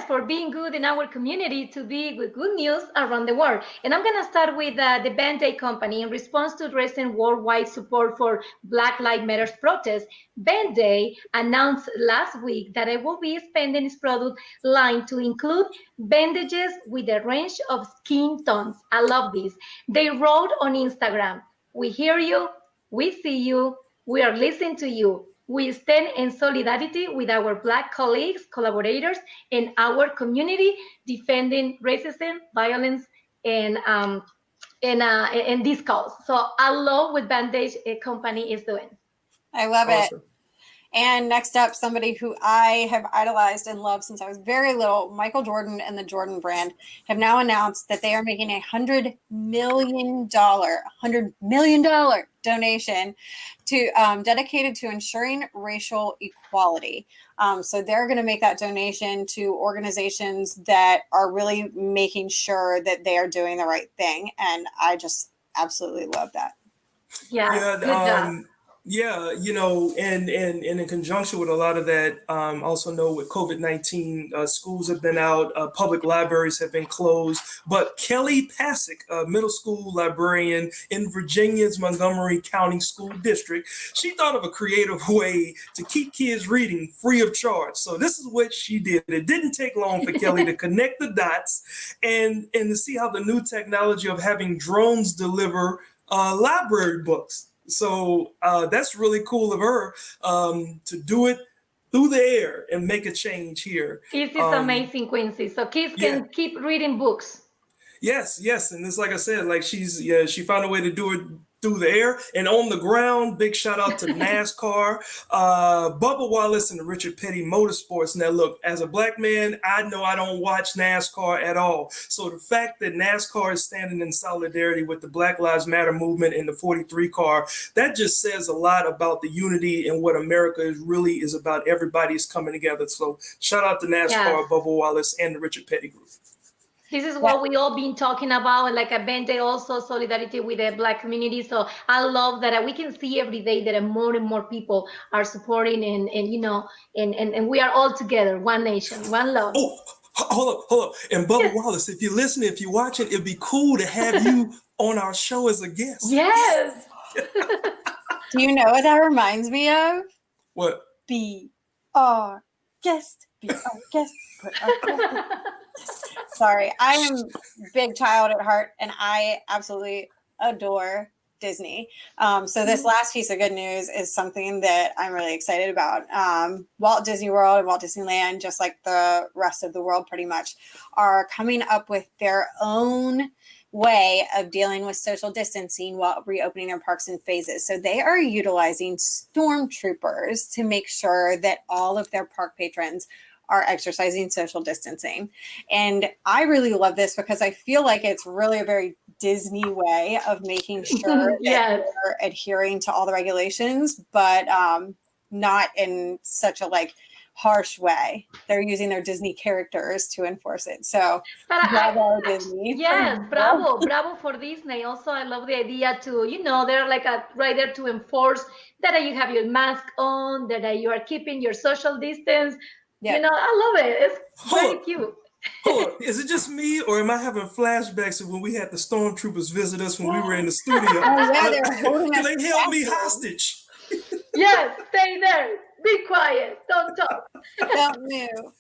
for being good in our community to be with good news around the world. And I'm going to start with the Band-Aid company. In response to recent worldwide support for Black Lives Matter protests, Band-Aid announced last week that it will be expanding its product line to include bandages with a range of skin tones. I love this. They wrote on Instagram, "We hear you, we see you, we are listening to you. We stand in solidarity with our Black colleagues, collaborators, and our community defending racism, violence, and this cause." So I love what Bandage company is doing. I love it. And next up, somebody who I have idolized and loved since I was very little, Michael Jordan and the Jordan brand have now announced that they are making $100 million donation to dedicated to ensuring racial equality. So they're going to make that donation to organizations that are really making sure that they are doing the right thing. And I just absolutely love that. Yeah, good job. Yeah, and in conjunction with a lot of that, also know with COVID-19, schools have been out, public libraries have been closed. But Kelly Pasick, a middle school librarian in Virginia's Montgomery County School District, she thought of a creative way to keep kids reading free of charge. So this is what she did. It didn't take long for Kelly to connect the dots and to see how the new technology of having drones deliver library books. So that's really cool of her to do it through the air and make a change here. This is amazing, Quincy. So kids can keep reading books. Yes. And it's like I said, like she found a way to do it through the air and on the ground. Big shout out to NASCAR, Bubba Wallace and the Richard Petty Motorsports. Now look, as a Black man, I know I don't watch NASCAR at all. So the fact that NASCAR is standing in solidarity with the Black Lives Matter movement in the 43 car, that just says a lot about the unity and what America really is about. Everybody is coming together. So shout out to NASCAR, Bubba Wallace, and the Richard Petty Group. This is what we all been talking about, like a Band-Aid also solidarity with the Black community. So I love that we can see every day that more and more people are supporting and we are all together, one nation, one love. Oh, hold up. And Bubba Wallace, if you're listening, if you're watching, it'd be cool to have you on our show as a guest. Yes. Do you know what that reminds me of? What? Be our guest. Be our guest. Put our guest. Sorry, I am a big child at heart, and I absolutely adore Disney. So this last piece of good news is something that I'm really excited about. Walt Disney World and Walt Disneyland, just like the rest of the world pretty much, are coming up with their own way of dealing with social distancing while reopening their parks in phases. So they are utilizing stormtroopers to make sure that all of their park patrons are exercising social distancing. And I really love this because I feel like it's really a very Disney way of making sure that they're adhering to all the regulations, but not in such a harsh way. They're using their Disney characters to enforce it. So bravo, Disney. Yes, bravo for Disney. Also, I love the idea to, they're right there to enforce that you have your mask on, that you are keeping your social distance. I love it. It's very cute. Hold on. Is it just me, or am I having flashbacks of when we had the stormtroopers visit us when we were in the studio? They're holding us. They held me hostage. Yes, stay there. Be quiet. Don't talk. Don't move.